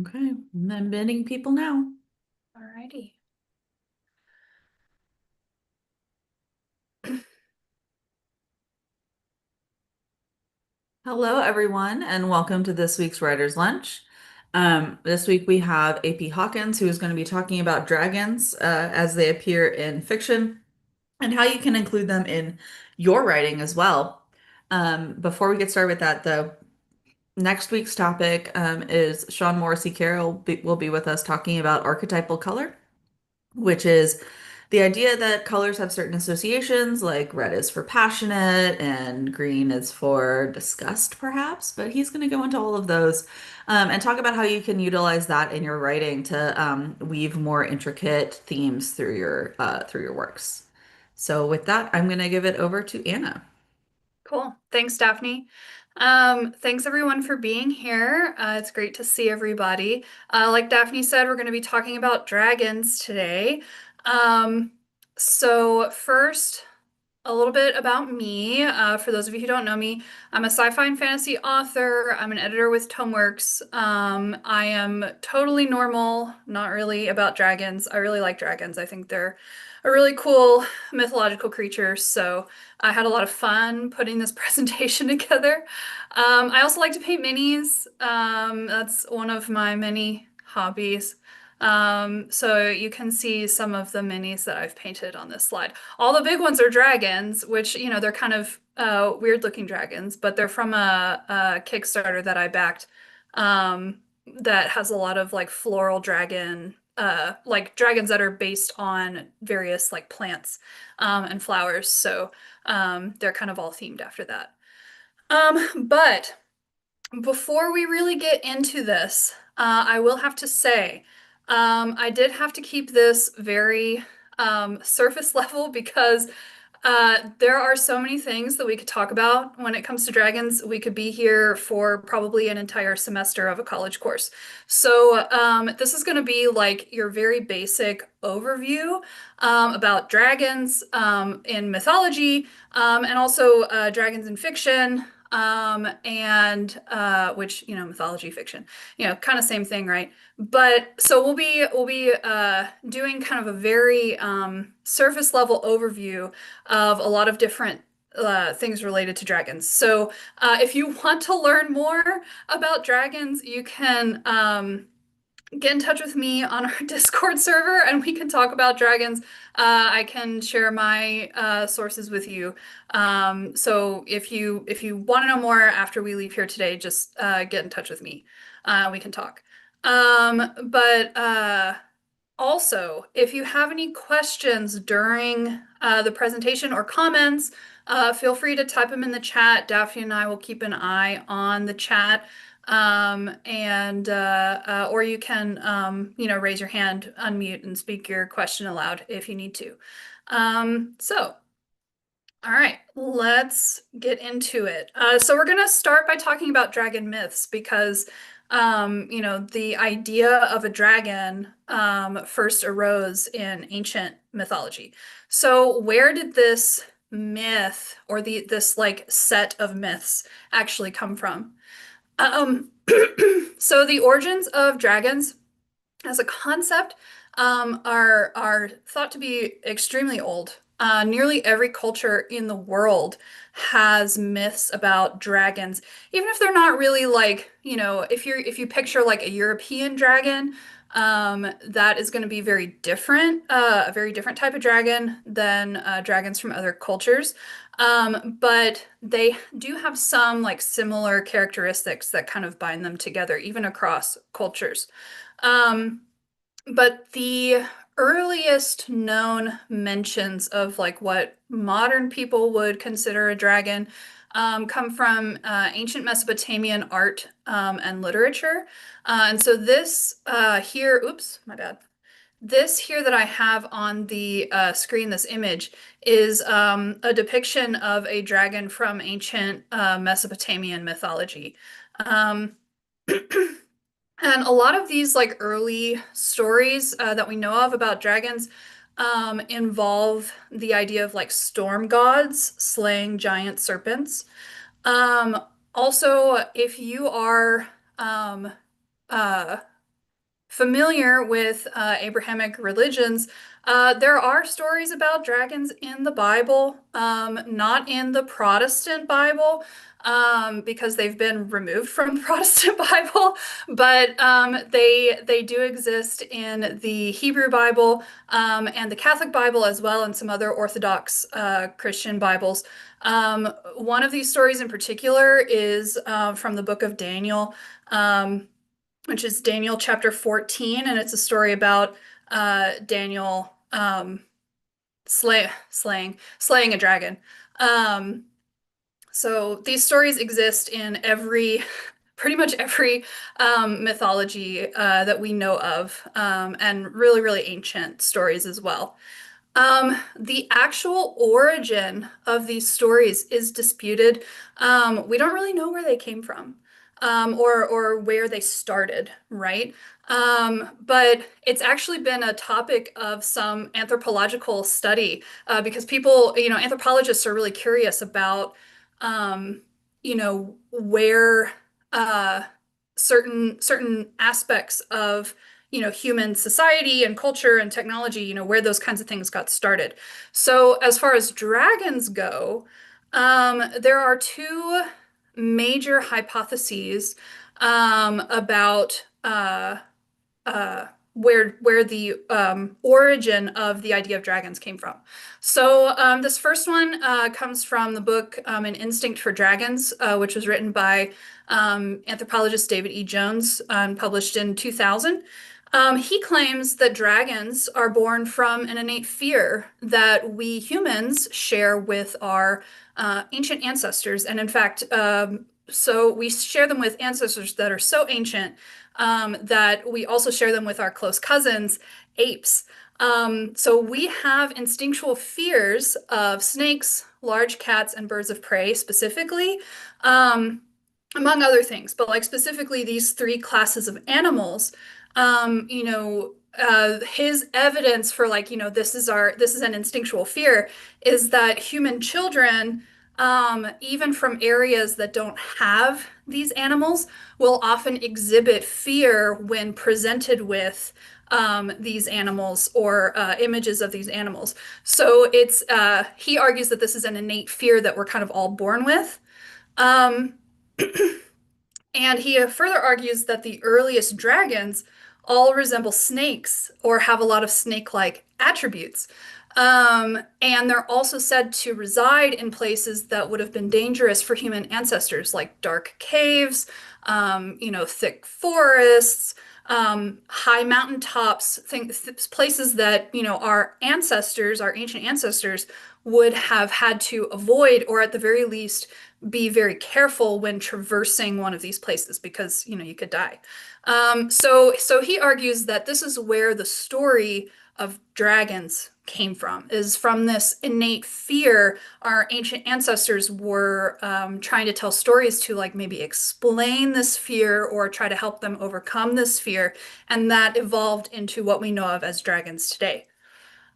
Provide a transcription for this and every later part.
Okay, I'm inviting people now. Alrighty. Hello, everyone, and welcome to this week's Writer's Lunch. This week we have AP Hawkins, who is going to be talking about dragons as they appear in fiction and how you can include them in your writing as well. Before we get started with that, though, next week's topic is Sean Morrissey Carroll will be with us talking about archetypal color, which is the idea that colors have certain associations, like red is for passionate and green is for disgust, perhaps. But he's going to go into all of those and talk about how you can utilize that in your writing to weave more intricate themes through your works. So, with that, I'm going to give it over to Anna. Cool. Thanks, Daphne. Thanks everyone for being here. It's great to see everybody. Like Daphne said, we're going to be talking about dragons today. Um, so first, a little bit about me. For those of you who don't know me, I'm a sci-fi and fantasy author. I'm an editor with Tomeworks. I am totally normal, not really about dragons. I really like dragons. I think they're a really cool mythological creature. So I had a lot of fun putting this presentation together. I also like to paint minis. That's one of my many hobbies. So you can see some of the minis that I've painted on this slide. All the big ones are dragons, which, they're kind of weird looking dragons, but they're from a Kickstarter that I backed that has a lot of like floral dragon, like dragons that are based on various like plants and flowers. So they're kind of all themed after that. But before we really get into this, I will have to say, I did have to keep this very surface level because there are so many things that we could talk about when it comes to dragons. We could be here for probably an entire semester of a college course. So, this is going to be like your very basic overview about dragons in mythology and also dragons in fiction. And which, mythology fiction, kind of same thing, right? But so we'll be doing kind of a very surface level overview of a lot of different things related to dragons. So, if you want to learn more about dragons, you can get in touch with me on our Discord server and we can talk about dragons. I can share my sources with you. So if you want to know more after we leave here today, just get in touch with me. We can talk. But also, if you have any questions during the presentation or comments, feel free to type them in the chat. Daphne and I will keep an eye on the chat. And or you can raise your hand, unmute, and speak your question aloud if you need to. So all right, let's get into it. So we're gonna start by talking about dragon myths because the idea of a dragon first arose in ancient mythology. So where did this myth or this like set of myths actually come from? Um, so the origins of dragons as a concept are thought to be extremely old. Nearly every culture in the world has myths about dragons, even if they're not really like, if you picture like a European dragon, that is going to be very different, a very different type of dragon than dragons from other cultures. But they do have some like similar characteristics that kind of bind them together, even across cultures. Um, but the earliest known mentions of like what modern people would consider a dragon come from ancient Mesopotamian art and literature. And so this here, oops, my bad. This here that I have on the screen, this image, is a depiction of a dragon from ancient Mesopotamian mythology. Um, And a lot of these like early stories that we know of about dragons involve the idea of like storm gods slaying giant serpents. Um, Also, if you are um, uh, familiar with Abrahamic religions, there are stories about dragons in the Bible, not in the Protestant Bible, because they've been removed from the Protestant Bible, but they do exist in the Hebrew Bible, and the Catholic Bible as well, and some other Orthodox Christian Bibles. One of these stories in particular is from the book of Daniel, which is Daniel chapter 14, and it's a story about Daniel slaying a dragon. Um, so these stories exist in pretty much every mythology that we know of, and really, really ancient stories as well. The actual origin of these stories is disputed. We don't really know where they came from, or where they started, right? But it's actually been a topic of some anthropological study, because people, anthropologists are really curious about, where certain aspects of human society and culture and technology, where those kinds of things got started. So as far as dragons go, there are two major hypotheses about where the origin of the idea of dragons came from. So this first one comes from the book An Instinct for Dragons, which was written by anthropologist David E. Jones and published in 2000. He claims that dragons are born from an innate fear that we humans share with our ancient ancestors. And in fact, so we share them with ancestors that are so ancient that we also share them with our close cousins, apes. So we have instinctual fears of snakes, large cats, and birds of prey specifically, among other things. But like specifically these three classes of animals, his evidence for like, this is an instinctual fear is that human children, even from areas that don't have these animals, will often exhibit fear when presented with these animals or images of these animals. So he argues that this is an innate fear that we're kind of all born with. Um, and he further argues that the earliest dragons all resemble snakes or have a lot of snake-like attributes. And they're also said to reside in places that would have been dangerous for human ancestors, like dark caves, thick forests, high mountaintops, places that, our ancestors, our ancient ancestors, would have had to avoid, or at the very least, be very careful when traversing one of these places because, you could die. So he argues that this is where the story of dragons came from, is from this innate fear our ancient ancestors were trying to tell stories to, like maybe explain this fear or try to help them overcome this fear, and that evolved into what we know of as dragons today.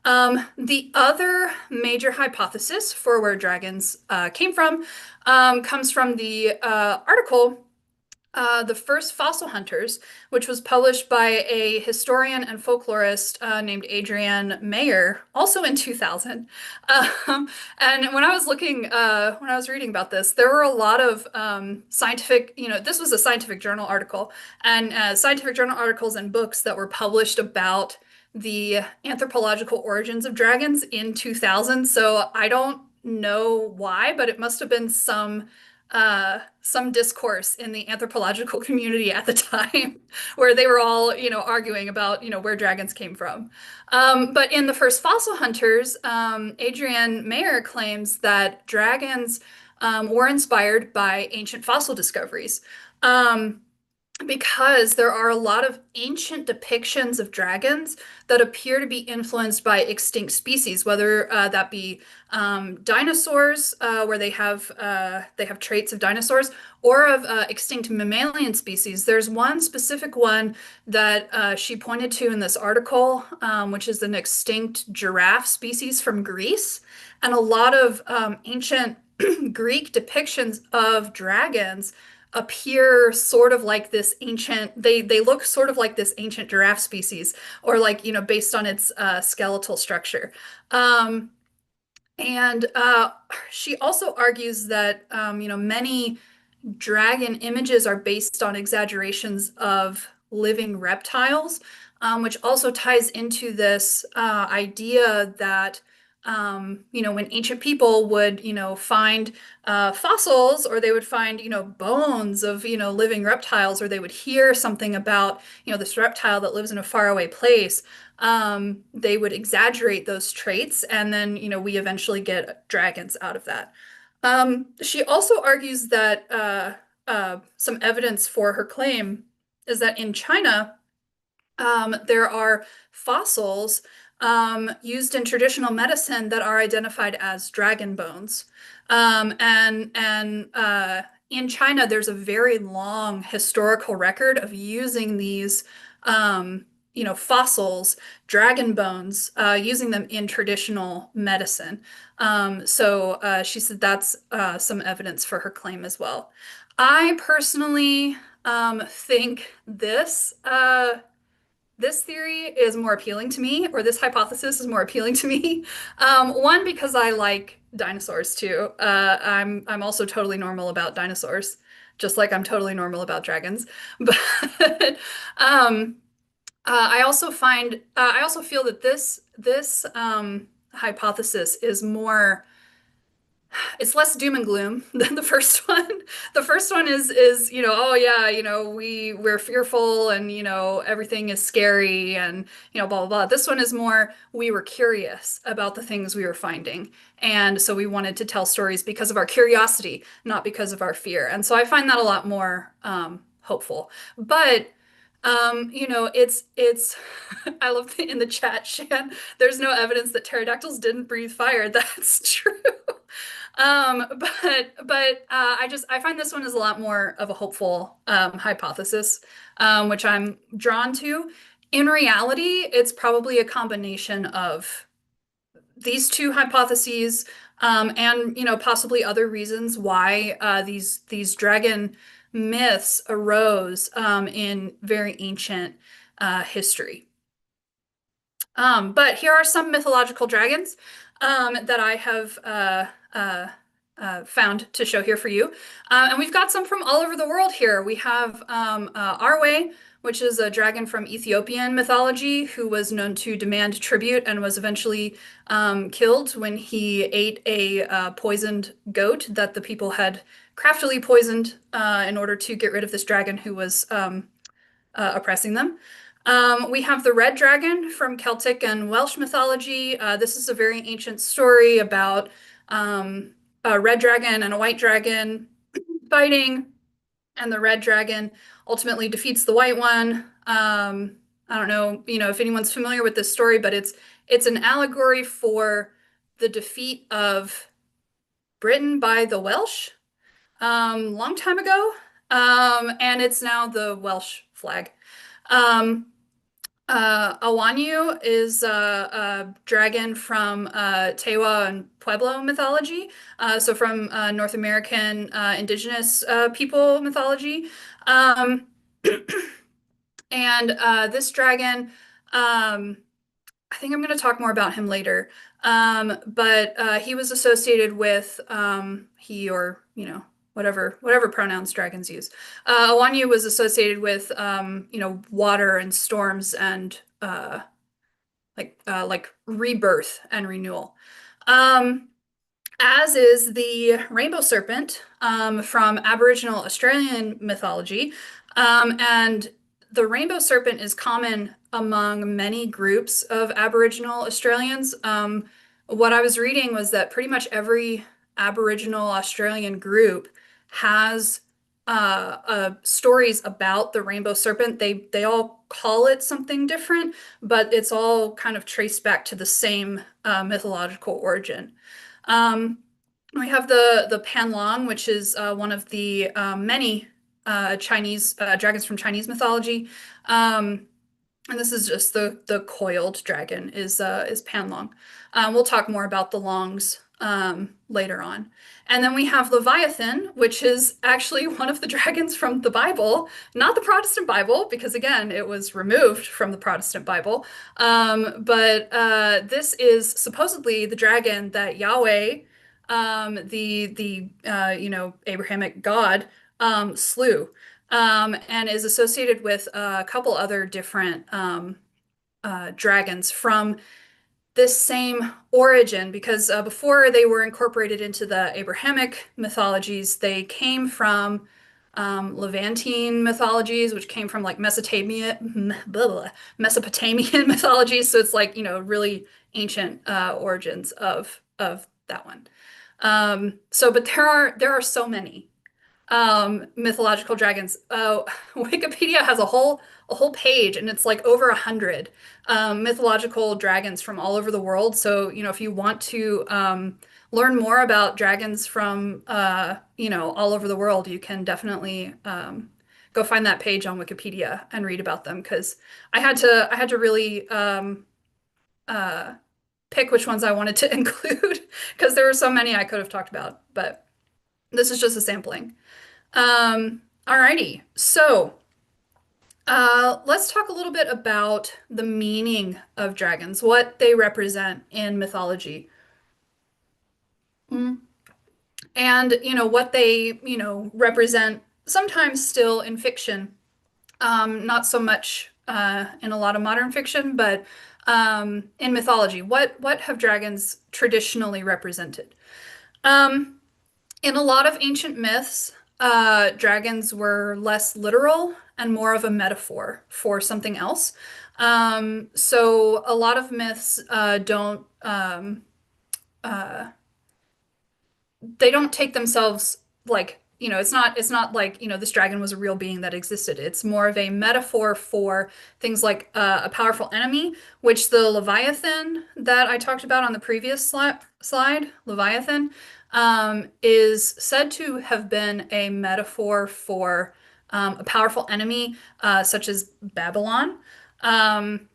The other major hypothesis for where dragons came from comes from the article The First Fossil Hunters, which was published by a historian and folklorist named Adrienne Mayer, also in 2000. And when I was reading about this, there were a lot of scientific, this was a scientific journal article, and scientific journal articles and books that were published about the anthropological origins of dragons in 2000. So I don't know why, but it must have been some discourse in the anthropological community at the time where they were all, arguing about, where dragons came from. But in The First Fossil Hunters, Adrienne Mayer claims that dragons were inspired by ancient fossil discoveries. Because there are a lot of ancient depictions of dragons that appear to be influenced by extinct species, whether that be dinosaurs, where they have traits of dinosaurs, or of extinct mammalian species. There's one specific one that she pointed to in this article, which is an extinct giraffe species from Greece, and a lot of ancient Greek depictions of dragons appear sort of like this ancient, they look sort of like this ancient giraffe species, or like, based on its skeletal structure. Um, and she also argues that many dragon images are based on exaggerations of living reptiles, which also ties into this idea that when ancient people would find fossils, or they would find bones of living reptiles, or they would hear something about this reptile that lives in a faraway place. They would exaggerate those traits, and then we eventually get dragons out of that. She also argues that some evidence for her claim is that in China, there are fossils used in traditional medicine that are identified as dragon bones. And in China, there's a very long historical record of using these, fossils, dragon bones, using them in traditional medicine. So she said that's some evidence for her claim as well. I personally think this theory is more appealing to me, or this hypothesis is more appealing to me. One, because I like dinosaurs too. I'm also totally normal about dinosaurs, just like I'm totally normal about dragons. But I also feel that this hypothesis is more, it's less doom and gloom than the first one. The first one is, oh yeah, we're fearful, and everything is scary, and blah blah blah. This one is more, we were curious about the things we were finding. And so we wanted to tell stories because of our curiosity, not because of our fear. And so I find that a lot more hopeful. But it's I love in the chat, Shan, there's no evidence that pterodactyls didn't breathe fire. That's true. I find this one is a lot more of a hopeful hypothesis, which I'm drawn to. In reality, it's probably a combination of these two hypotheses, and possibly other reasons why these dragon myths arose in very ancient history. But here are some mythological dragons that I have found to show here for you. And we've got some from all over the world here. We have Arwe, which is a dragon from Ethiopian mythology who was known to demand tribute and was eventually killed when he ate a poisoned goat that the people had craftily poisoned in order to get rid of this dragon who was oppressing them. We have the red dragon from Celtic and Welsh mythology. This is a very ancient story about a red dragon and a white dragon fighting, and the red dragon ultimately defeats the white one. I don't know, if anyone's familiar with this story, but it's an allegory for the defeat of Britain by the Welsh long time ago, and it's now the Welsh flag. Awanyu is a dragon from Tewa and Pueblo mythology, so from North American indigenous people mythology. Um, and this dragon, I think I'm going to talk more about him later. But he was associated with he, or whatever pronouns dragons use. Awanyu was associated with water and storms and like rebirth and renewal. As is the rainbow serpent from Aboriginal Australian mythology. And the rainbow serpent is common among many groups of Aboriginal Australians. What I was reading was that pretty much every Aboriginal Australian group has stories about the rainbow serpent. They all call it something different, but it's all kind of traced back to the same mythological origin. Um, we have the Panlong, which is one of the many Chinese dragons from Chinese mythology. And this is just the coiled dragon is Panlong. We'll talk more about the longs later on. And then we have Leviathan, which is actually one of the dragons from the Bible, not the Protestant Bible, because again, it was removed from the Protestant Bible. But this is supposedly the dragon that Yahweh, the Abrahamic God, slew, and is associated with a couple other different dragons from this same origin because before they were incorporated into the Abrahamic mythologies, they came from Levantine mythologies, which came from like Mesopotamian mythologies. So it's like, really ancient origins of that one. But there are so many mythological dragons. Wikipedia has a whole page, and it's like over 100 mythological dragons from all over the world. So, if you want to learn more about dragons from all over the world, you can definitely go find that page on Wikipedia and read about them because I had to really uh, pick which ones I wanted to include because there were so many I could have talked about, but this is just a sampling. Alrighty. So, let's talk a little bit about the meaning of dragons, what they represent in mythology. Mm. And, what they, represent sometimes still in fiction. Not so much in a lot of modern fiction, but in mythology. What have dragons traditionally represented? Um, In a lot of ancient myths, dragons were less literal and more of a metaphor for something else. So a lot of myths don't uh, they don't take themselves like, it's not like, this dragon was a real being that existed. It's more of a metaphor for things like a powerful enemy, which the Leviathan that I talked about on the previous slide, Leviathan, is said to have been a metaphor for a powerful enemy, such as Babylon. Um,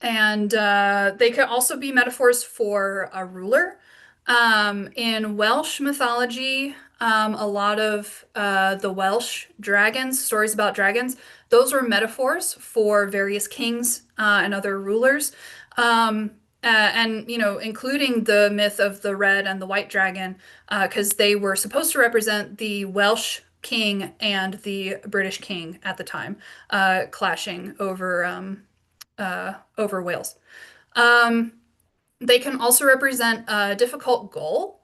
and they could also be metaphors for a ruler. In Welsh mythology, a lot of the Welsh dragons, stories about dragons, those were metaphors for various kings and other rulers. Um, and, including the myth of the red and the white dragon, because they were supposed to represent the Welsh king and the British king at the time, clashing over Wales. Um, they can also represent a difficult goal,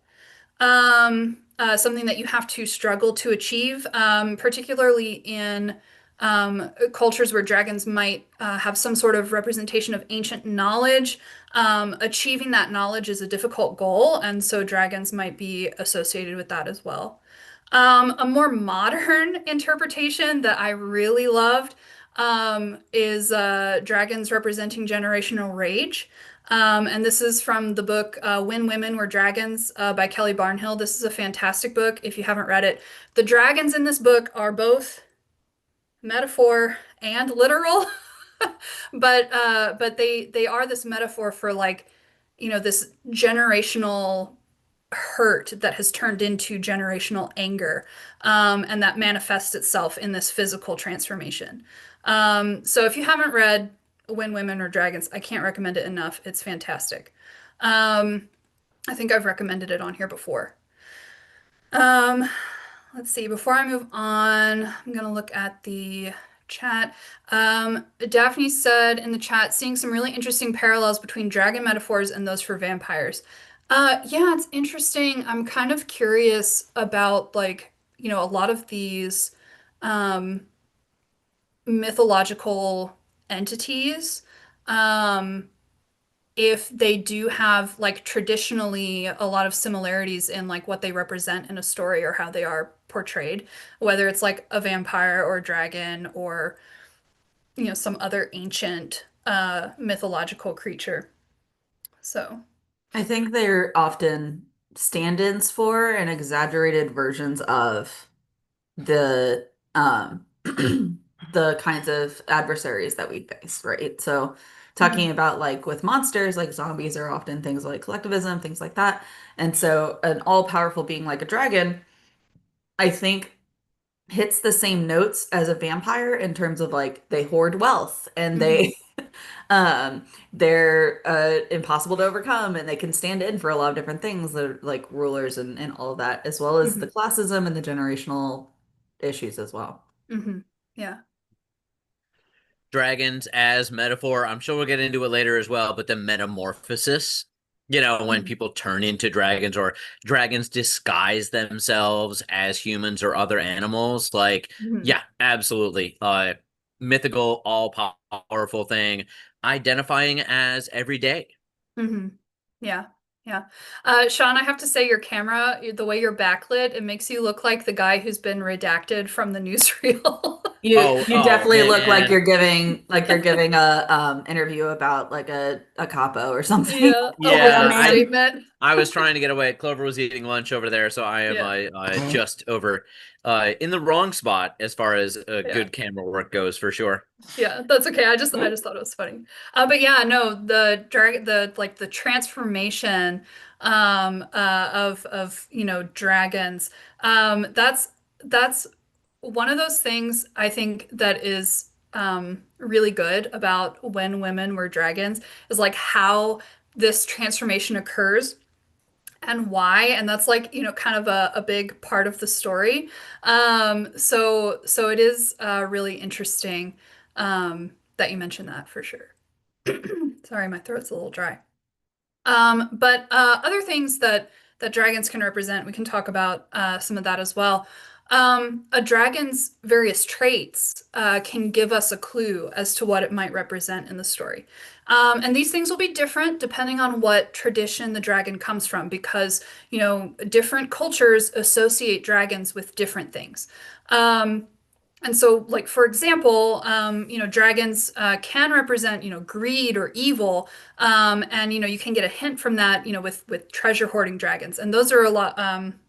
something that you have to struggle to achieve, particularly in cultures where dragons might have some sort of representation of ancient knowledge. Achieving that knowledge is a difficult goal, and so dragons might be associated with that as well. A more modern interpretation that I really loved is dragons representing generational rage. And this is from the book When Women Were Dragons by Kelly Barnhill. This is a fantastic book if you haven't read it. The dragons in this book are both metaphor and literal, but they are this metaphor for like, this generational hurt that has turned into generational anger, and that manifests itself in this physical transformation. So if you haven't read When Women Are Dragons, I can't recommend it enough. It's fantastic. Um, I think I've recommended it on here before. Um, let's see, before I move on, I'm gonna look at the chat. Daphne said in the chat, seeing some really interesting parallels between dragon metaphors and those for vampires. Yeah, it's interesting. I'm kind of curious about like, a lot of these um mythological entities. Um, if they do have like traditionally a lot of similarities in like what they represent in a story or how they are portrayed, whether it's like a vampire or a dragon or some other ancient mythological creature. So, I think they're often stand-ins for and exaggerated versions of the the kinds of adversaries that we face, right? So talking about like with monsters, like zombies are often things like collectivism, things like that. And so an all-powerful being like a dragon, I think hits the same notes as a vampire in terms of like they hoard wealth and Hmm. um they're impossible to overcome and they can stand in for a lot of different things. They're like rulers and all of that, as well as the Hmm. classism and the generational issues as well. Hmm. Yeah. Dragons as metaphor. I'm sure we'll get into it later as well, but the metamorphosis, when Hmm. people turn into dragons or dragons disguise themselves as humans or other animals, like, Hmm. yeah, absolutely. Mythical, all powerful thing, identifying as everyday. Hmm. Yeah. Yeah. Sean, I have to say your camera, the way you're backlit, it makes you look like the guy who's been redacted from the newsreel. You Oh definitely look man. like you're giving a interview about like a capo or something. Yeah, a With a Yeah, witness I name. statement. I was trying to get away. Clover was eating lunch over there, so I am Yeah. just over in the wrong spot as far as Yeah. good camera work goes, for sure. Yeah, that's okay. I just thought it was funny. But yeah, no, the drag the like the transformation of dragons. That's one of those things I think that is really good about when women were dragons is like how this transformation occurs and why, and that's like kind of a big part of the story. So it is really interesting that you mentioned that for sure. Sorry, my throat's a little dry. But other things that dragons can represent, we can talk about some of that as well. A dragon's various traits can give us a clue as to what it might represent in the story. And these things will be different depending on what tradition the dragon comes from, because, different cultures associate dragons with different things. Um, and so, like for example, dragons can represent, greed or evil, and you can get a hint from that, with treasure hoarding dragons, and those are a lot,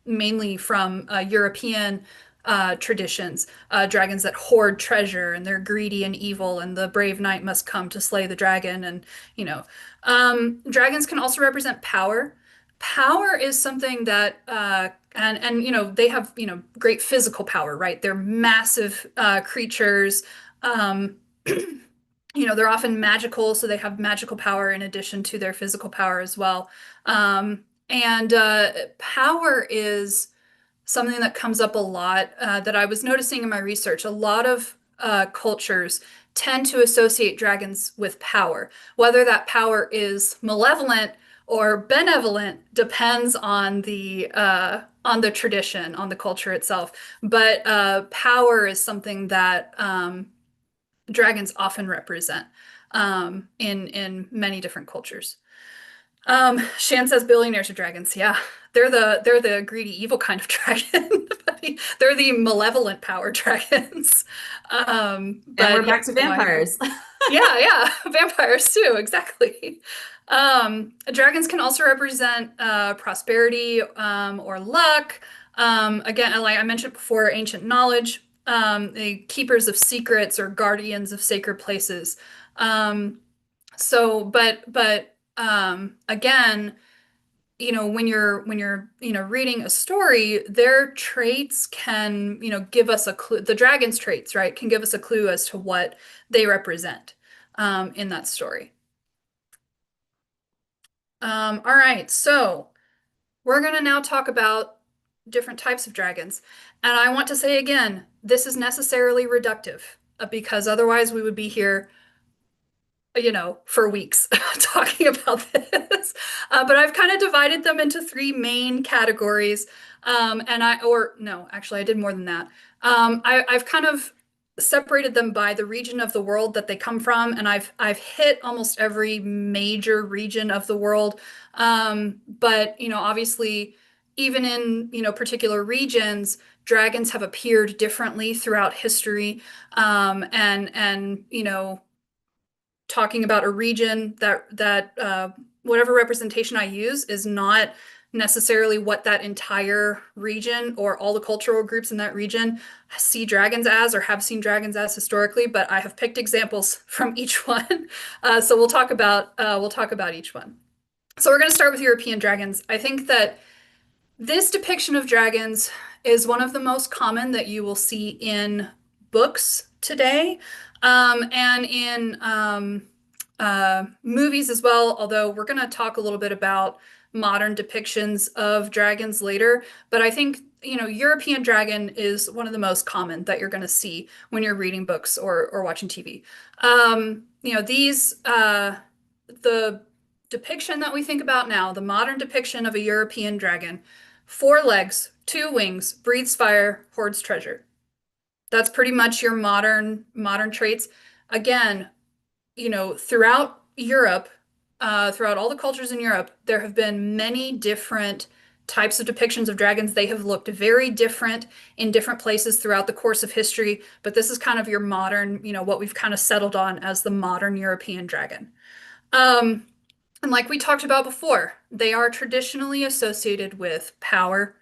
mainly from European traditions, dragons that hoard treasure, and they're greedy and evil, and the brave knight must come to slay the dragon, and you know, dragons can also represent power. Power is something that and they have great physical power, right? They're massive creatures. Um, they're often magical, so they have magical power in addition to their physical power as well. And Power is something that comes up a lot that I was noticing in my research. A lot of cultures tend to associate dragons with power. Whether that power is malevolent or benevolent depends on the tradition, on the culture itself. But power is something that dragons often represent in many different cultures. Shan says billionaires are dragons. Yeah, they're the greedy, evil kind of dragon. They're the malevolent power dragons. And we're But yeah, back to no, I agree. vampires. Yeah, yeah, vampires too, exactly. Dragons can also represent prosperity or luck. Again, like I mentioned before, ancient knowledge, the keepers of secrets or guardians of sacred places. Um, but again, when you're reading a story, their traits can give us a clue. The dragon's traits, right, can give us a clue as to what they represent in that story. All right, so we're going to now talk about different types of dragons, and I want to say again, this is necessarily reductive because otherwise we would be here for weeks talking about this. But I've kind of divided them into three main categories. Or no, actually, I did more than that. I've kind of separated them by the region of the world that they come from, and I've hit almost every major region of the world. But obviously, even in particular regions, dragons have appeared differently throughout history. And talking about a region that whatever representation I use is not necessarily what that entire region or all the cultural groups in that region see dragons as or have seen dragons as historically, but I have picked examples from each one. So we'll talk about each one. So we're going to start with European dragons. I think that this depiction of dragons is one of the most common that you will see in books today, and in movies as well, although we're going to talk a little bit about modern depictions of dragons later. But I think, European dragon is one of the most common that you're going to see when you're reading books or watching TV. The depiction that we think about now, the modern depiction of a European dragon, 4 legs, 2 wings, breathes fire, hoards treasure. That's pretty much your modern traits. Again, throughout Europe, throughout all the cultures in Europe, there have been many different types of depictions of dragons. They have looked very different in different places throughout the course of history, but this is kind of your modern, what we've kind of settled on as the modern European dragon. And like we talked about before, they are traditionally associated with power,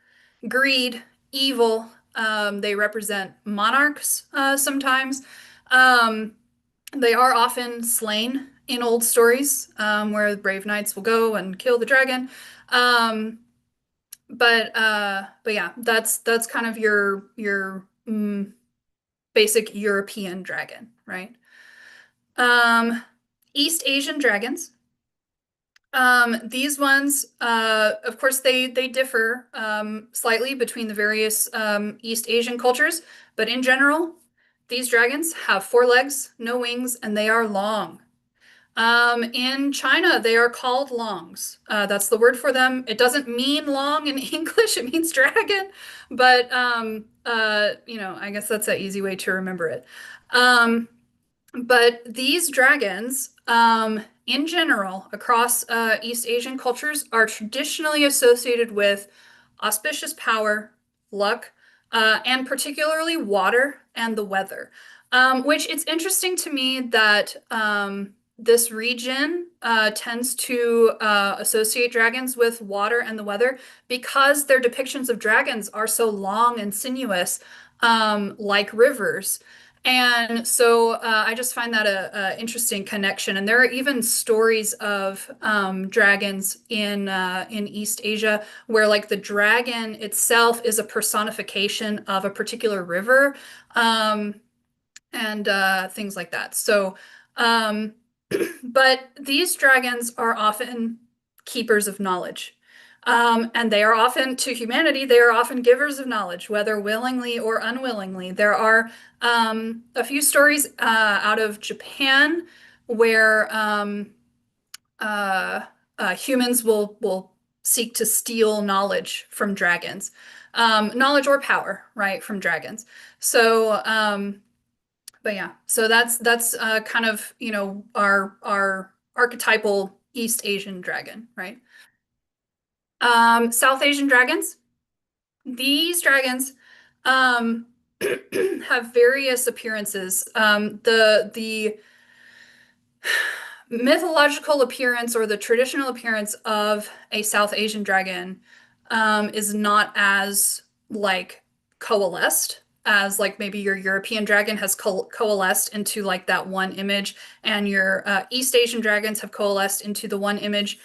greed, evil. They represent monarchs sometimes. Um, they are often slain in old stories, where the brave knights will go and kill the dragon. Um, but yeah, that's kind of your basic European dragon, right? Um, East Asian dragons. These ones, of course, they differ slightly between the various East Asian cultures, but in general, these dragons have 4 legs, no wings, and they are long. In China, they are called longs. That's the word for them. It doesn't mean long in English, it means dragon, but I guess that's an easy way to remember it. But these dragons, in general, across East Asian cultures, are traditionally associated with auspicious power, luck, and particularly water and the weather. Which it's interesting to me that this region tends to associate dragons with water and the weather because their depictions of dragons are so long and sinuous, like rivers. And so I just find that a interesting connection. And there are even stories of dragons in East Asia where like the dragon itself is a personification of a particular river, and things like that. So, um, but these dragons are often keepers of knowledge. And they are often, to humanity, they are often givers of knowledge, whether willingly or unwillingly. There are a few stories out of Japan where uh, humans will seek to steal knowledge from dragons, knowledge or power, right, from dragons. So, but yeah, so that's kind of our archetypal East Asian dragon, right? South Asian dragons. These dragons um, have various appearances. The mythological appearance or the traditional appearance of a South Asian dragon is not as like coalesced as like maybe your European dragon has coalesced into like that one image, and your East Asian dragons have coalesced into the one image.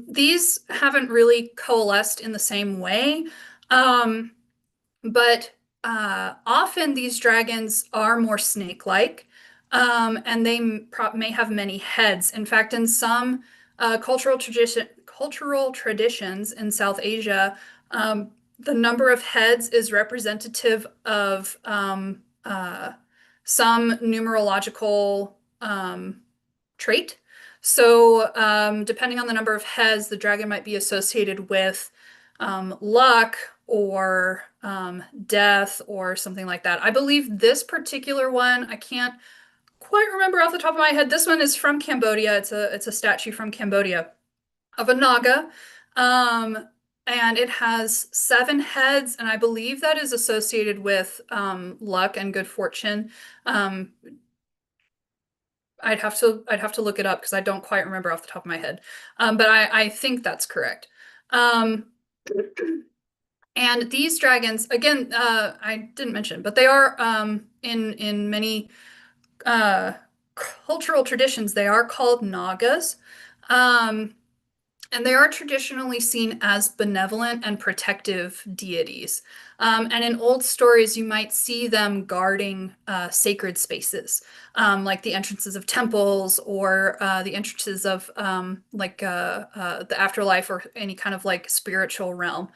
These haven't really coalesced in the same way, um, but often these dragons are more snake-like, and they may have many heads. In fact, in some cultural traditions in South Asia, the number of heads is representative of some numerological trait. So, depending on the number of heads, the dragon might be associated with luck or death or something like that. I believe this particular one, I can't quite remember off the top of my head. This one is from Cambodia. It's a statue from Cambodia of a Naga. And it has 7 heads, and I believe that is associated with luck and good fortune. Um, I'd have to look it up because I don't quite remember off the top of my head. But I think that's correct. Um, and these dragons, again, I didn't mention, but they are in many uh, cultural traditions, they are called Nagas. Um, and they are traditionally seen as benevolent and protective deities. And in old stories, you might see them guarding sacred spaces, like the entrances of temples or the entrances of the afterlife or any kind of like spiritual realm,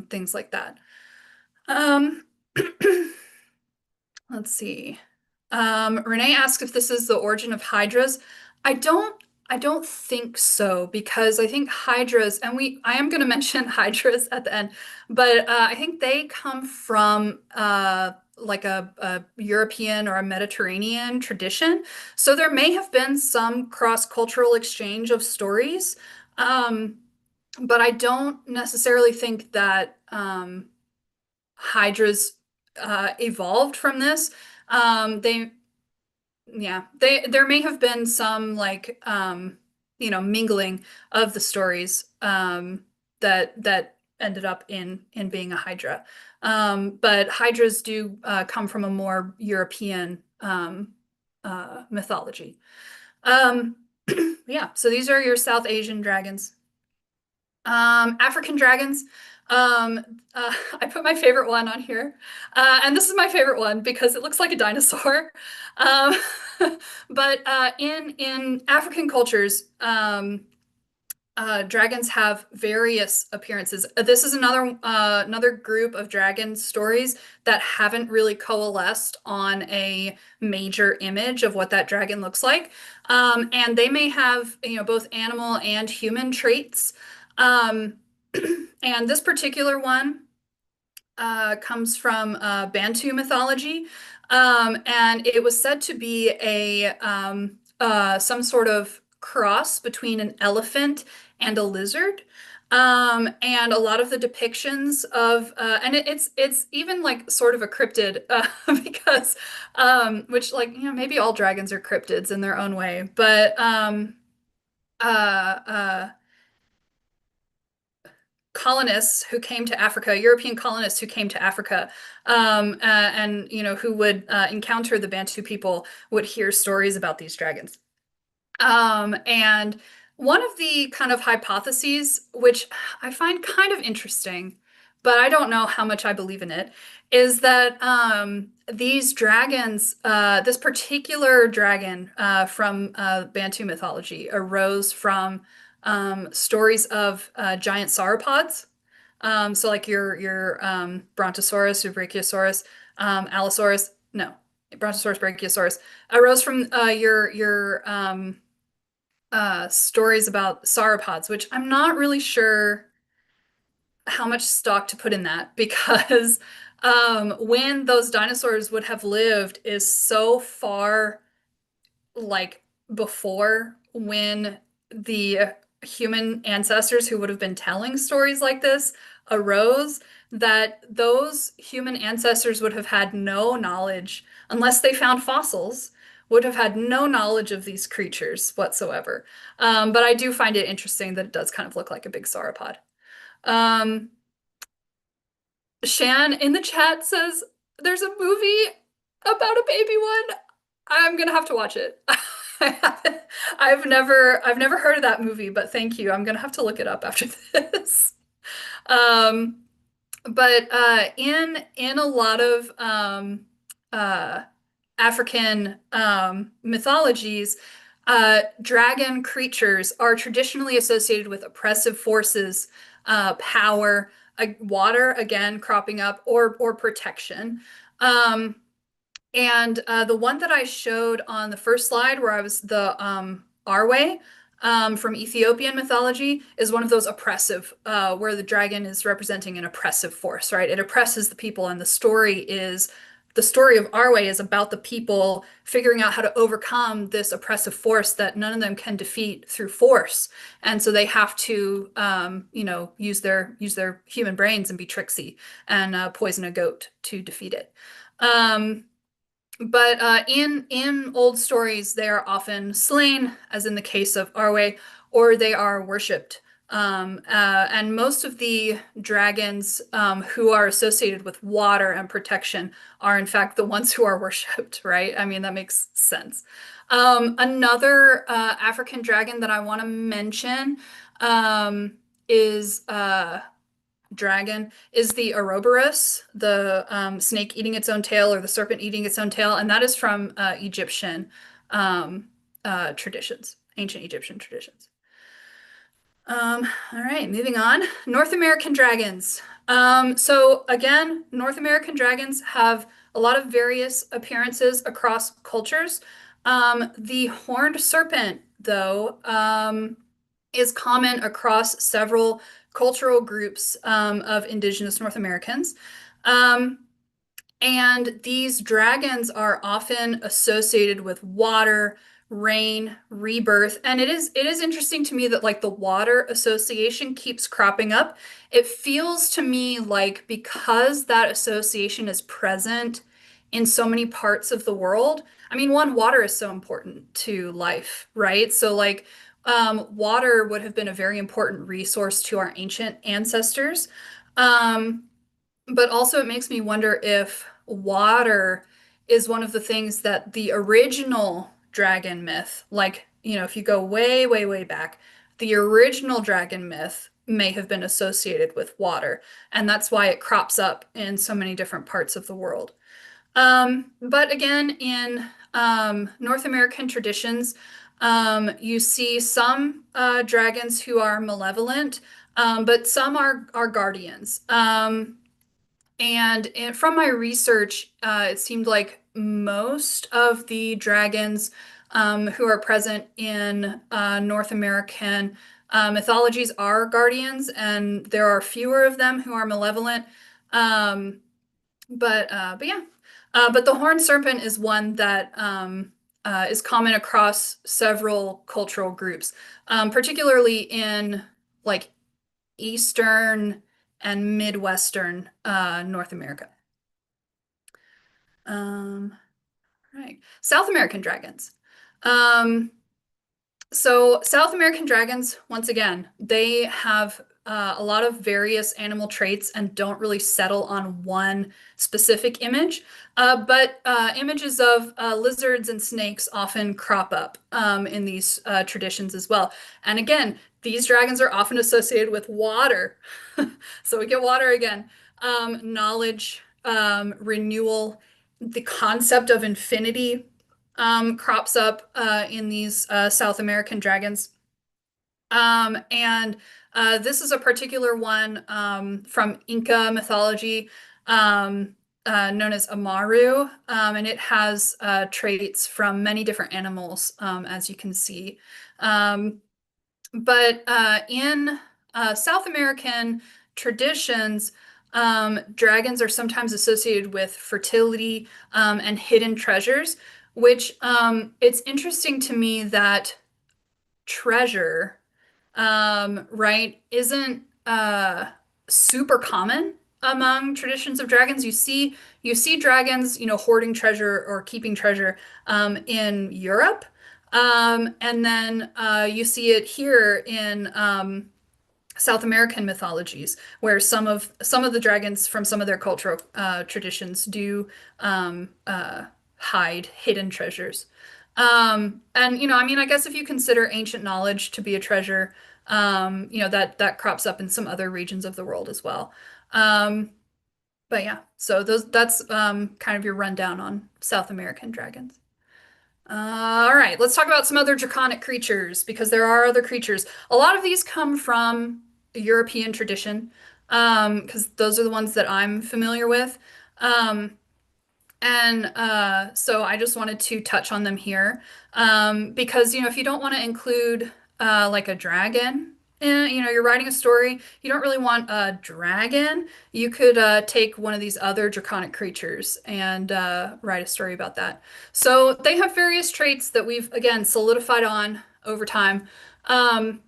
things like that. Um, let's see. Renee asks if this is the origin of hydras. I don't I don't think so because I think hydras, and I am going to mention hydras at the end, but I think they come from like a European or a Mediterranean tradition. So there may have been some cross-cultural exchange of stories, um, but I don't necessarily think that hydras evolved from this. They yeah, there may have been some like mingling of the stories that ended up in being a hydra. But hydras do come from a more European mythology. Um, yeah, so these are your South Asian dragons. African dragons. Um, I put my favorite one on here. And this is my favorite one because it looks like a dinosaur. Um, but in African cultures, dragons have various appearances. This is another group of dragon stories that haven't really coalesced on a major image of what that dragon looks like. And they may have, both animal and human traits. Um, and this particular one comes from Bantu mythology, and it was said to be some sort of cross between an elephant and a lizard. And a lot of the depictions of and it's even like sort of a cryptid because which like maybe all dragons are cryptids in their own way, but uh, uh, colonists who came to Africa, European colonists who came to Africa, and who would encounter the Bantu people would hear stories about these dragons. And one of the kind of hypotheses, which I find kind of interesting, but I don't know how much I believe in it, is that these dragons, this particular dragon from Bantu mythology, arose from stories of giant sauropods. So like your Brontosaurus, your Brachiosaurus, Allosaurus, no, Brontosaurus, Brachiosaurus, arose from your stories about sauropods, which I'm not really sure how much stock to put in that because when those dinosaurs would have lived is so far like before when the human ancestors who would have been telling stories like this arose, that those human ancestors would have had no knowledge, unless they found fossils, would have had no knowledge of these creatures whatsoever. But I do find it interesting that it does kind of look like a big sauropod. Um, Shan in the chat says there's a movie about a baby one. I'm gonna have to watch it. I've never heard of that movie, but thank you. I'm gonna have to look it up after this. Um, but in a lot of uh, African mythologies, dragon creatures are traditionally associated with oppressive forces, power, water again cropping up, or protection. Um, and the one that I showed on the first slide, where I was the Arwe from Ethiopian mythology, is one of those oppressive, where the dragon is representing an oppressive force, right? It oppresses the people, and the story of Arwe is about the people figuring out how to overcome this oppressive force that none of them can defeat through force, and so they have to, use their human brains and be tricksy and poison a goat to defeat it. But in old stories, they are often slain, as in the case of Arwe, or they are worshipped. And most of the dragons who are associated with water and protection are, in fact, the ones who are worshipped, right? I mean, that makes sense. Another African dragon that I want to mention is dragon is the Ouroboros, the snake eating its own tail or the serpent eating its own tail, and that is from Egyptian traditions, ancient Egyptian traditions. All right, moving on. North American dragons. So again, North American dragons have a lot of various appearances across cultures. The horned serpent, though, is common across several cultural groups of indigenous North Americans. Um, and these dragons are often associated with water, rain, rebirth. And it is interesting to me that like the water association keeps cropping up. It feels to me like because that association is present in so many parts of the world. I mean, one, water is so important to life, right? So like water would have been a very important resource to our ancient ancestors. Um, but also, it makes me wonder if water is one of the things that the original dragon myth, like, if you go way, way, way back, the original dragon myth may have been associated with water. And that's why it crops up in so many different parts of the world. But again, in North American traditions, you see some dragons who are malevolent, but some are guardians. From my research, it seemed like most of the dragons who are present in North American mythologies are guardians, and there are fewer of them who are malevolent. Um, but yeah, but the horned serpent is one that is common across several cultural groups, particularly in like Eastern and Midwestern North America. Right. South American dragons. Um, so South American dragons, once again, they have a lot of various animal traits and don't really settle on one specific image. But images of lizards and snakes often crop up in these traditions as well. And again, these dragons are often associated with water. So we get water again. Knowledge, renewal, the concept of infinity crops up in these South American dragons. And this is a particular one from Inca mythology known as Amaru, and it has traits from many different animals, as you can see. But in South American traditions, dragons are sometimes associated with fertility and hidden treasures, which it's interesting to me that treasure, right, isn't super common among traditions of dragons. You see dragons, hoarding treasure or keeping treasure in Europe. And then you see it here in South American mythologies, where some of the dragons from some of their cultural traditions do hide hidden treasures. And I mean, I guess if you consider ancient knowledge to be a treasure, that crops up in some other regions of the world as well. Um, but yeah, so that's kind of your rundown on South American dragons. All right, let's talk about some other draconic creatures because there are other creatures. A lot of these come from European tradition, because those are the ones that I'm familiar with. Um, and so I just wanted to touch on them here, because if you don't want to include like a dragon, you're writing a story, you don't really want a dragon. You could take one of these other draconic creatures and write a story about that. So they have various traits that we've again solidified on over time. Um,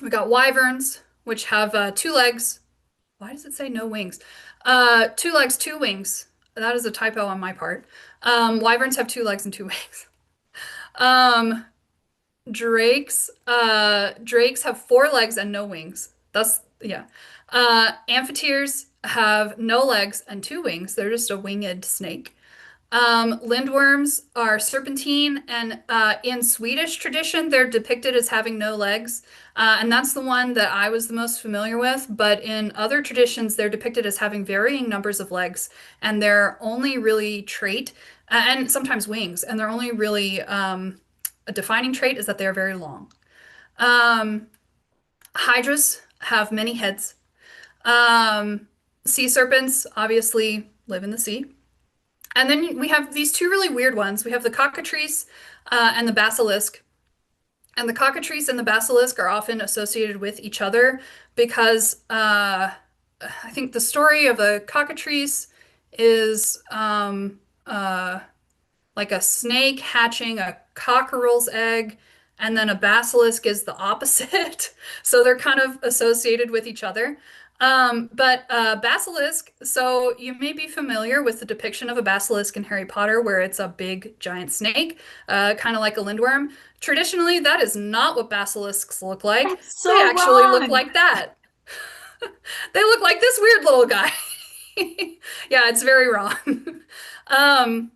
we got wyverns, which have 2 legs. Why does it say no wings? 2 legs, 2 wings. That is a typo on my part. Wyverns have 2 legs and 2 wings. Um, drakes have 4 legs and no wings. That's yeah. Amphitheres have no legs and 2 wings. They're just a winged snake. Lindworms are serpentine, and in Swedish tradition, they're depicted as having no legs. And that's the one that I was the most familiar with. But in other traditions, they're depicted as having varying numbers of legs, and their only really trait, and sometimes wings, and their only really a defining trait is that they are very long. Um, Hydras have many heads. Um, Sea serpents obviously live in the sea. And then we have these 2 really weird ones. We have the cockatrice and the basilisk. And the cockatrice and the basilisk are often associated with each other because I think the story of a cockatrice is like a snake hatching a cockerel's egg, and then a basilisk is the opposite. So they're kind of associated with each other. But basilisk, so you may be familiar with the depiction of a basilisk in Harry Potter, where it's a big giant snake, kind of like a lindworm. Traditionally, that is not what basilisks look like. That's They so actually look wrong. like that. They look like this weird little guy. Yeah, it's very wrong. Um,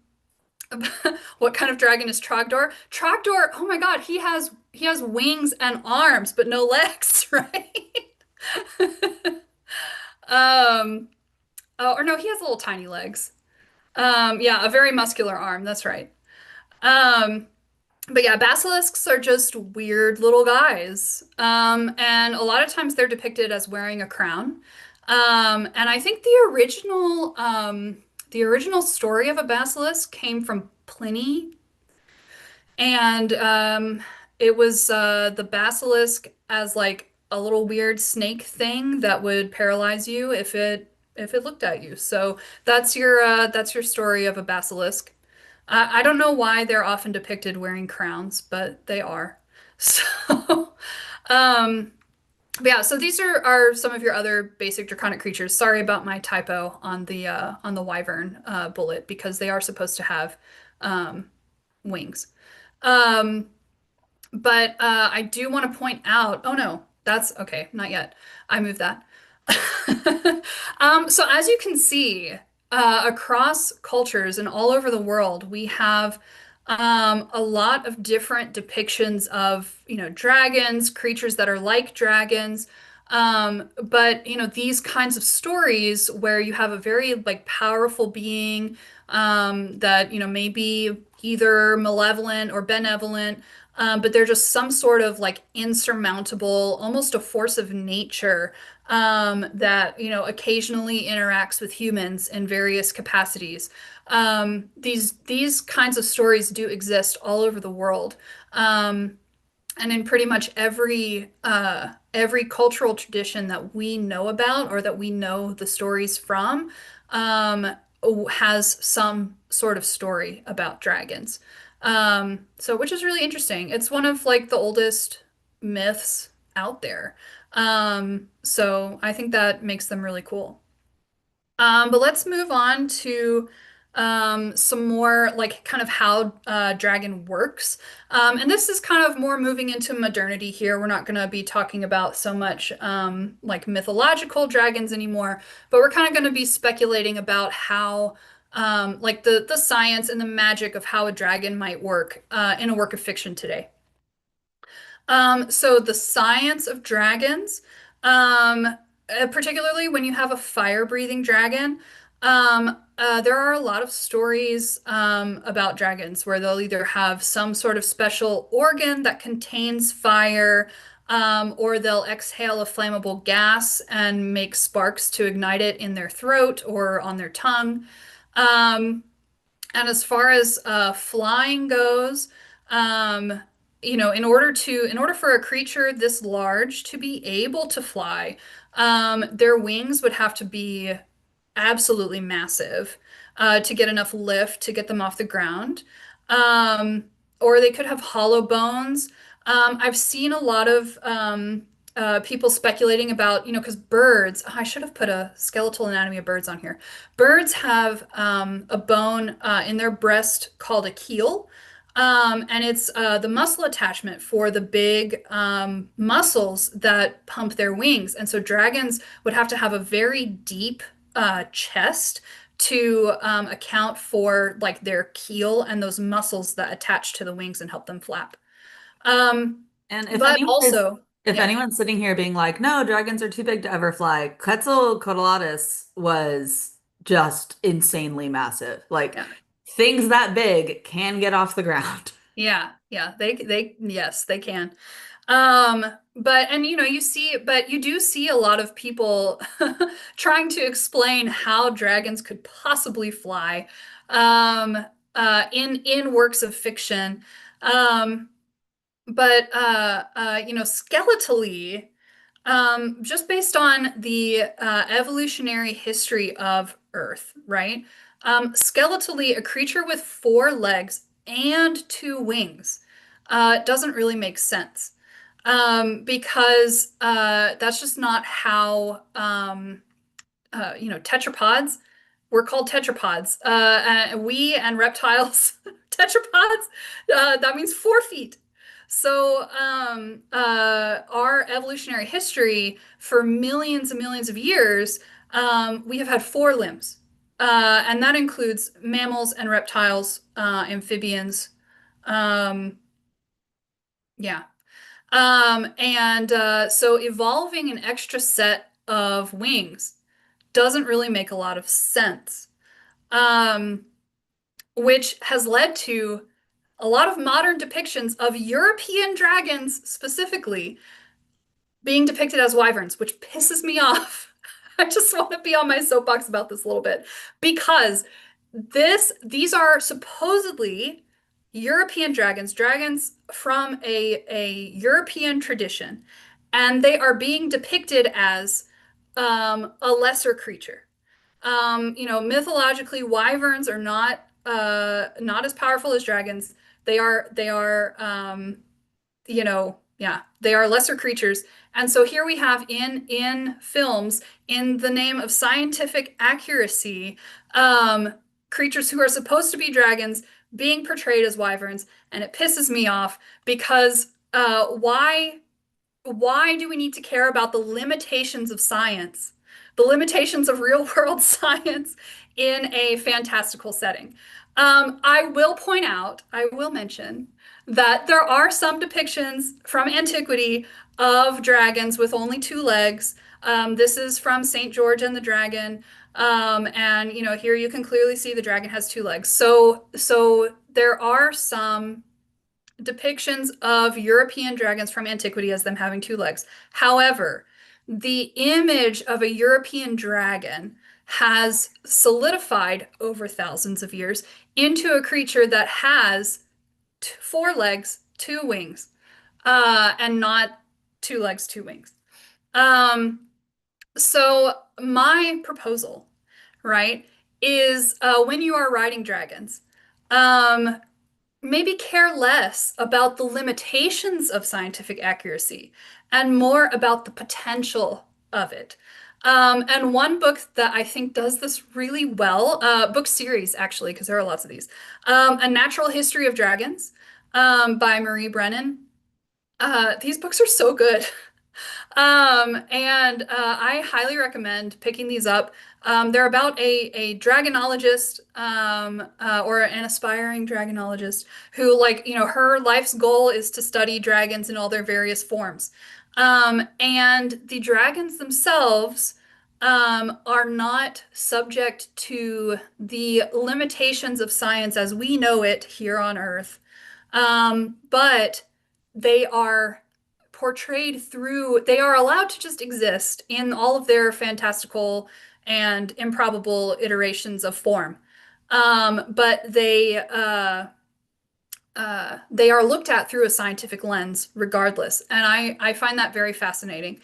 what kind of dragon is Trogdor? Trogdor, oh my God, he has wings and arms, but no legs, right? Um, oh, or no, he has little tiny legs. Yeah, a very muscular arm, that's right. Um, but yeah, basilisks are just weird little guys. And a lot of times they're depicted as wearing a crown. And I think the original story of a basilisk came from Pliny, and it was the basilisk as like a little weird snake thing that would paralyze you if it looked at you. So that's your story of a basilisk. I don't know why they're often depicted wearing crowns, but they are. So, um, but yeah, so these are some of your other basic draconic creatures. Sorry about my typo on the wyvern bullet, because they are supposed to have um, wings. Um, but I do want to point out, oh no, that's okay, not yet. I moved that. So as you can see, across cultures and all over the world, we have a lot of different depictions of, dragons, creatures that are like dragons. But these kinds of stories where you have a very like powerful being that may be either malevolent or benevolent, but they're just some sort of like insurmountable, almost a force of nature that occasionally interacts with humans in various capacities. These kinds of stories do exist all over the world. And in pretty much every cultural tradition that we know about, or that we know the stories from, um, has some sort of story about dragons. So which is really interesting. It's one of like the oldest myths out there. So I think that makes them really cool. But let's move on to some more like kind of how dragon works. And this is kind of more moving into modernity here. We're not going to be talking about so much like mythological dragons anymore, but we're kind of going to be speculating about how like the science and the magic of how a dragon might work in a work of fiction today. So the science of dragons, um, particularly when you have a fire-breathing dragon, there are a lot of stories about dragons where they'll either have some sort of special organ that contains fire, or they'll exhale a flammable gas and make sparks to ignite it in their throat or on their tongue. Um, and as far as flying goes, um, in order for a creature this large to be able to fly, their wings would have to be absolutely massive to get enough lift to get them off the ground. Um, or they could have hollow bones. I've seen a lot of people speculating about, because birds, I should have put a skeletal anatomy of birds on here. Birds have a bone in their breast called a keel. And it's the muscle attachment for the big muscles that pump their wings. And so dragons would have to have a very deep chest to account for like their keel and those muscles that attach to the wings and help them flap. Um, And but also, if yeah, anyone's sitting here being like, no, dragons are too big to ever fly, Quetzalcoatlus was just insanely massive. Like yeah, things that big can get off the ground. yeah, yes, they can. Um, and but you do see a lot of people trying to explain how dragons could possibly fly, um, in works of fiction. Um, skeletally, just based on the evolutionary history of Earth, right? Skeletally, a creature with four legs and two wings doesn't really make sense because that's just not how tetrapods. We're called tetrapods. We and reptiles, tetrapods, that means 4 feet. So our evolutionary history for millions and millions of years, we have had four limbs. And that includes mammals and reptiles, amphibians. Um, yeah. So evolving an extra set of wings doesn't really make a lot of sense, um, which has led to a lot of modern depictions of European dragons specifically being depicted as wyverns, which pisses me off. I just want to be on my soapbox about this a little bit because these are supposedly European dragons, dragons from a European tradition, and they are being depicted as a lesser creature. Mythologically, wyverns are not as powerful as dragons. They are lesser creatures. And so here we have in films, in the name of scientific accuracy, creatures who are supposed to be dragons being portrayed as wyverns, and it pisses me off because why do we need to care about the limitations of science, the limitations of real world science in a fantastical setting? I will mention that there are some depictions from antiquity of dragons with only two legs. This is from St. George and the Dragon. And here you can clearly see the dragon has two legs. So there are some depictions of European dragons from antiquity as them having two legs. However, the image of a European dragon has solidified over thousands of years into a creature that has four legs, two wings, and not two legs, two wings. Um, so my proposal, right, is when you are riding dragons, um, maybe care less about the limitations of scientific accuracy and more about the potential of it. And one book that I think does this really well, book series actually, because there are lots of these, A Natural History of Dragons by Marie Brennan. These books are so good. I highly recommend picking these up. They're about a dragonologist, or an aspiring dragonologist who, her life's goal is to study dragons in all their various forms. And the dragons themselves, are not subject to the limitations of science as we know it here on Earth. But they are they are allowed to just exist in all of their fantastical and improbable iterations of form. But they are looked at through a scientific lens regardless. And I find that very fascinating.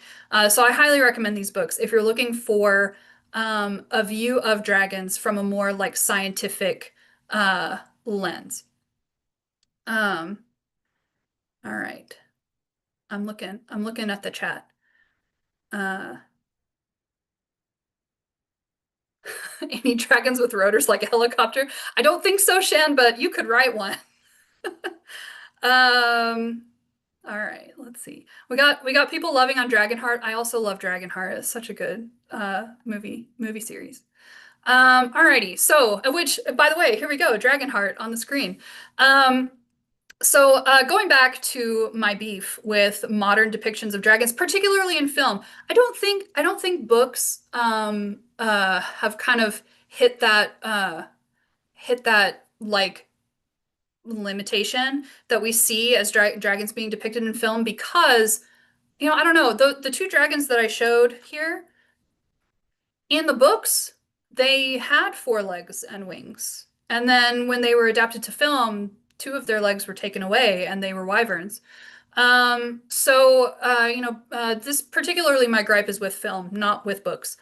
So I highly recommend these books if you're looking for a view of dragons from a more like scientific lens. Um, all right. I'm looking at the chat. Uh, any dragons with rotors like a helicopter? I don't think so, Shan, but you could write one. Um, all right, let's see. We got people loving on Dragonheart. I also love Dragonheart. It's such a good movie series. Alrighty. So, which by the way, here we go, Dragonheart on the screen. Um, going back to my beef with modern depictions of dragons, particularly in film, I don't think books have kind of hit that like limitation that we see as dragons being depicted in film because I don't know, the two dragons that I showed here in the books, they had four legs and wings. And then when they were adapted to film, two of their legs were taken away and they were wyverns. This particularly my gripe is with film, not with books.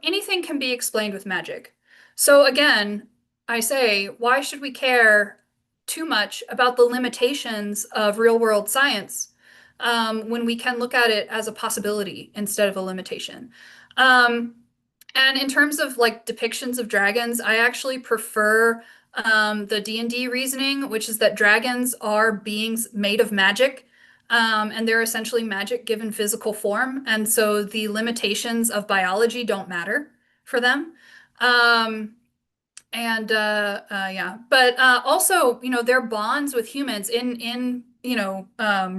Anything can be explained with magic. So again, I say, why should we care too much about the limitations of real world science when we can look at it as a possibility instead of a limitation? Um, and in terms of like depictions of dragons, I actually prefer the D&D reasoning, which is that dragons are beings made of magic, and they're essentially magic given physical form, and so the limitations of biology don't matter for them. Um, yeah, but also, their bonds with humans in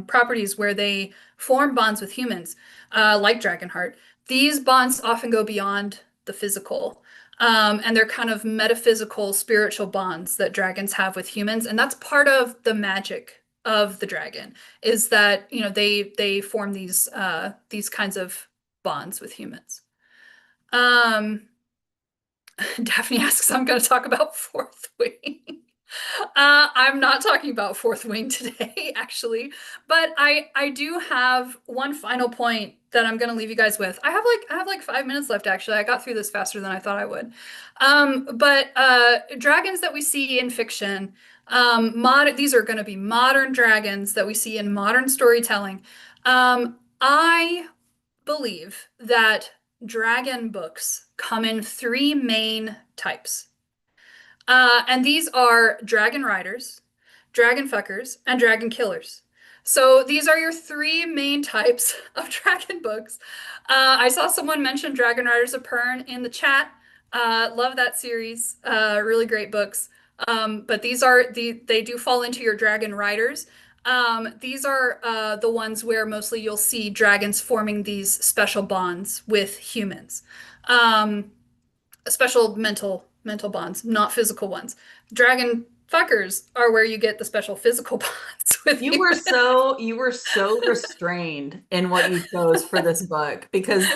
properties where they form bonds with humans, like Dragonheart. These bonds often go beyond the physical, and they're kind of metaphysical, spiritual bonds that dragons have with humans, and that's part of the magic of the dragon, is that they form these kinds of bonds with humans. Um, Daphne asks, I'm going to talk about Fourth Wing. I'm not talking about Fourth Wing today, actually, but I do have one final point that I'm going to leave you guys with. I have like 5 minutes left, actually. I got through this faster than I thought I would. But dragons that we see in fiction, these are going to be modern dragons that we see in modern storytelling. I believe that dragon books come in three main types. And these are dragon riders, dragon fuckers, and dragon killers. So these are your three main types of dragon books. I saw someone mention Dragon Riders of Pern in the chat. Love that series. Really great books. But they do fall into your dragon riders. These are the ones where mostly you'll see dragons forming these special bonds with humans. Um, Special mental bonds, not physical ones. Dragon fuckers are where you get the special physical bonds with humans. You were so restrained in what you chose for this book because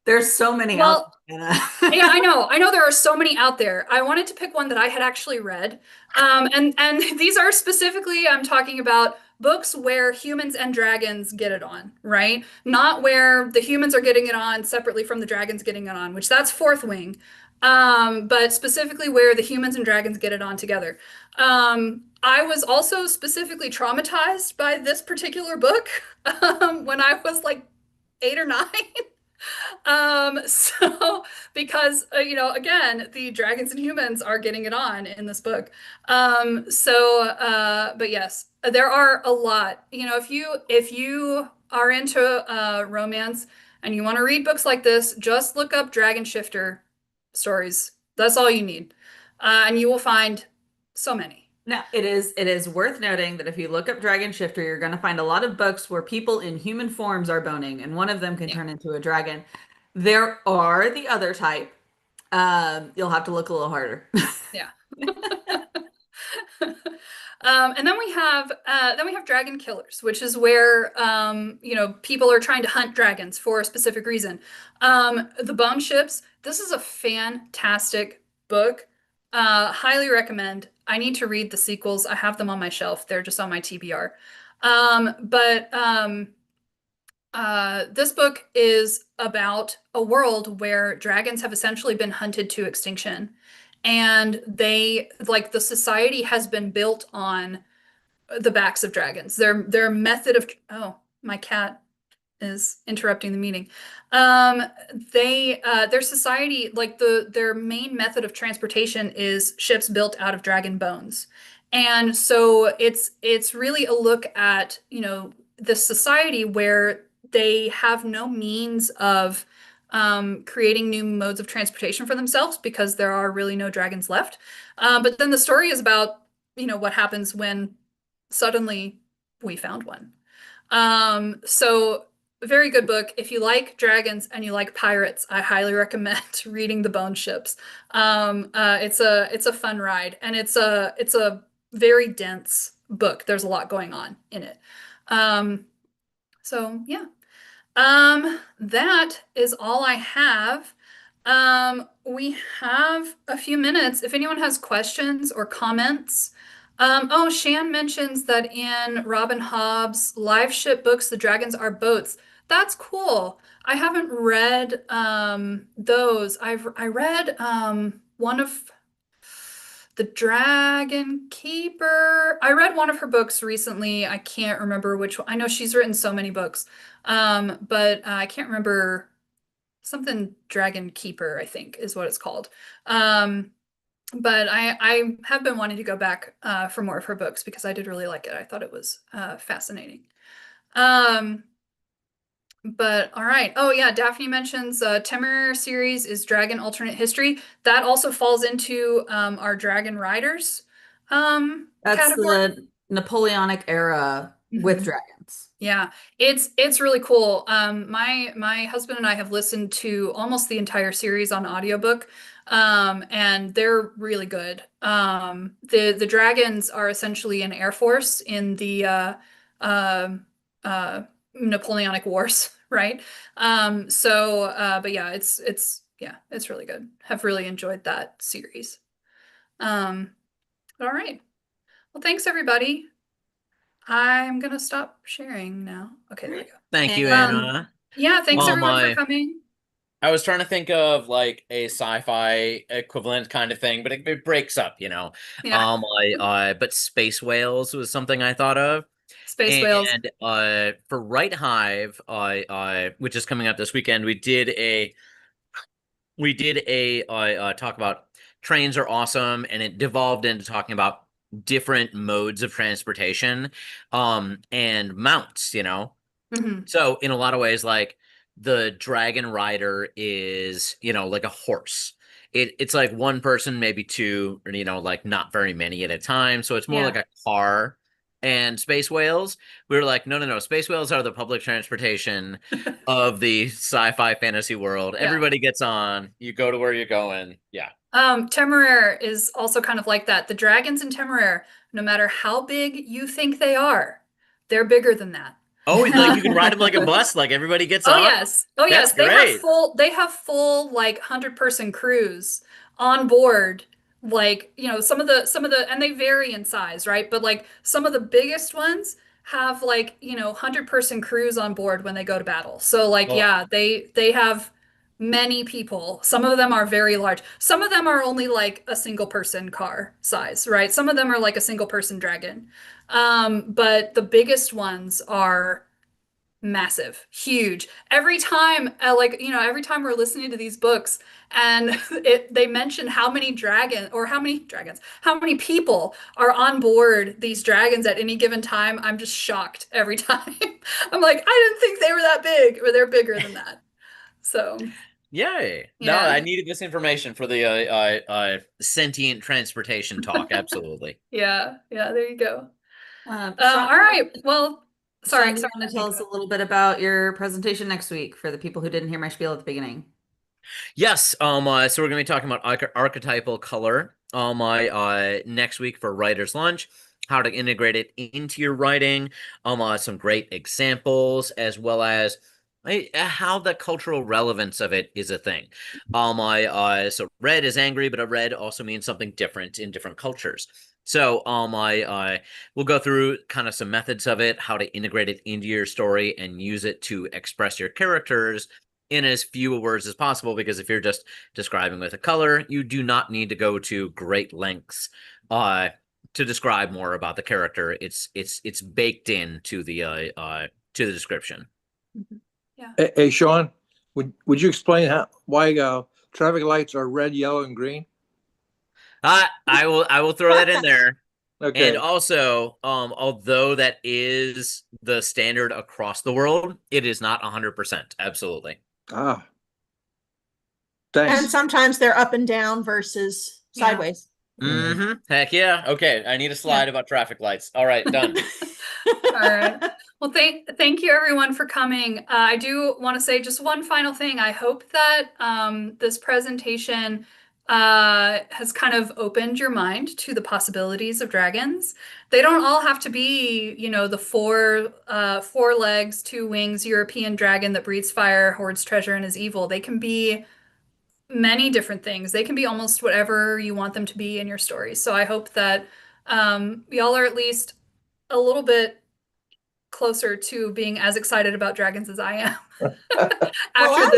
there's so many out Well, there, Anna. yeah, I know. I know there are so many out there. I wanted to pick one that I had actually read. And these are specifically, I'm talking about books where humans and dragons get it on, right? Not where the humans are getting it on separately from the dragons getting it on, which that's Fourth Wing. But specifically where the humans and dragons get it on together. I was also specifically traumatized by this particular book when I was like 8 or 9. So because again, the dragons and humans are getting it on in this book. But yes, there are a lot. If you are into romance and you want to read books like this, just look up Dragon Shifter stories. That's all you need. And you will find so many. Now, it is worth noting that if you look up Dragon Shifter, you're going to find a lot of books where people in human forms are boning, and one of them can Yeah. turn into a dragon. There are the other type. You'll have to look a little harder. Yeah. And then we have dragon killers, which is where people are trying to hunt dragons for a specific reason. The Bone Ships. This is a fantastic book. Highly recommend. I need to read the sequels. I have them on my shelf. They're just on my TBR. This book is about a world where dragons have essentially been hunted to extinction. And the society has been built on the backs of dragons. Their method of, oh, my cat is interrupting the meeting. Their society, like their main method of transportation is ships built out of dragon bones. And so it's really a look at, the society where they have no means of creating new modes of transportation for themselves because there are really no dragons left. But then the story is about, what happens when suddenly we found one. So very good book. If you like dragons and you like pirates, I highly recommend reading The Bone Ships. It's a fun ride, and it's a very dense book. There's a lot going on in it. So yeah. That is all I have. We have a few minutes. If anyone has questions or comments. Oh, Shan mentions that in Robin Hobb's live ship books, the dragons are boats. That's cool. I haven't read those. I read one of the Dragon Keeper. I read one of her books recently. I can't remember which one. I know she's written so many books. But I can't remember something Dragon Keeper, I think is what it's called. But I have been wanting to go back for more of her books because I did really like it. I thought it was fascinating. But all right. Oh yeah, Daphne mentions Temeraire series is Dragon Alternate History. That also falls into our Dragon Riders That's category. the Napoleonic era with Mhm. dragons. Yeah, it's really cool. My husband and I have listened to almost the entire series on audiobook, and they're really good. The dragons are essentially an air force in the um uh, Napoleonic Wars, right? But yeah, it's really good. Have really enjoyed that series. Um, all right. Well, thanks everybody. I'm gonna stop sharing now. Okay, there we go. Thank you, And Um, Anna. yeah, thanks everyone for My coming. I was trying to think of like a sci-fi equivalent kind of thing, but it breaks up, you know. Yeah, But Space Whales was something I thought of. Space Whales. And for Right Hive, which is coming up this weekend, we did a talk about trains are awesome, and it devolved into talking about different modes of transportation, and mounts, you know. Hmm. So in a lot of ways, like the Dragon Rider is, like a horse. It's like one person, maybe two, or, like not very many at a time. So it's more like Yeah. a car. And Space Whales, we were like, no, no, no. Space Whales are the public transportation of the sci-fi fantasy world. Yeah. Everybody gets on. You go to where you're going. Yeah. Temeraire is also kind of like that. The dragons in Temeraire, no matter how big you think they are, they're bigger than that. Oh, like you can ride them like a bus. Like everybody gets Oh on. yes. Oh That's yes. great. They have full like 100-person crews on board. Like, some of the and they vary in size, right? But like some of the biggest ones have like, 100-person crews on board when they go to battle. So like Oh, yeah, they have many people. Some of them are very large. Some of them are only like a single person car size, right? Some of them are like a single person dragon. But the biggest ones are massive, huge. Every time, every time we're listening to these books and they mention how many how many people are on board these dragons at any given time, I'm just shocked every time. I'm like, I didn't think they were that big, but they're bigger than that. So, yay. No, yeah, I needed this information for the sentient transportation talk. Absolutely. yeah, yeah, there you go. Sean, All right. Well, Sean, sorry, do you sorry, want to Daphne, tell go us a ahead. little bit about your presentation next week for the people who didn't hear my spiel at the beginning? Yes. So we're going to be talking about archetypal color my next week for writer's lunch, how to integrate it into your writing, some great examples, as well as how the cultural relevance of it is a thing. So red is angry, but a red also means something different in different cultures. So I we'll go through kind of some methods of it, how to integrate it into your story and use it to express your characters in as few words as possible, because if you're just describing with a color, you do not need to go to great lengths to describe more about the character. It's baked into the to the description. Hey, Sean, would you explain why traffic lights are red, yellow, and green? I will throw that in there. Okay. And also, although that is the standard across the world, it is not 100%. Absolutely. Ah. And Thanks. sometimes they're up and down versus Yeah. sideways. Mm-hmm. Heck yeah. Okay, I need a slide about traffic lights. All right, done. All right. Well, thank you everyone for coming. I do want to say just one final thing. I hope that this presentation has kind of opened your mind to the possibilities of dragons. They don't all have to be, you know, the four legs, two wings European dragon that breathes fire, hoards treasure, and is evil. They can be many different things. They can be almost whatever you want them to be in your stories. So I hope that y'all are at least a little bit closer to being as excited about dragons as I am. After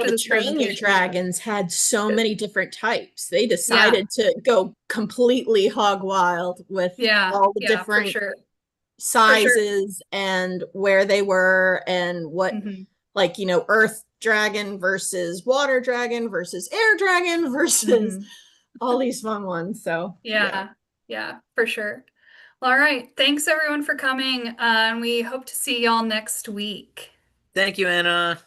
this Train Your presentation. Dragons had so many different types. They decided to go completely hog wild with all the for different sure. sizes and where they were and what, Mhm. like, you know, earth dragon versus water dragon versus air dragon versus Mhm. all these fun ones. So Yeah, for sure. Well, all right. Thanks everyone for coming. And we hope to see y'all next week. Thank you, Anna.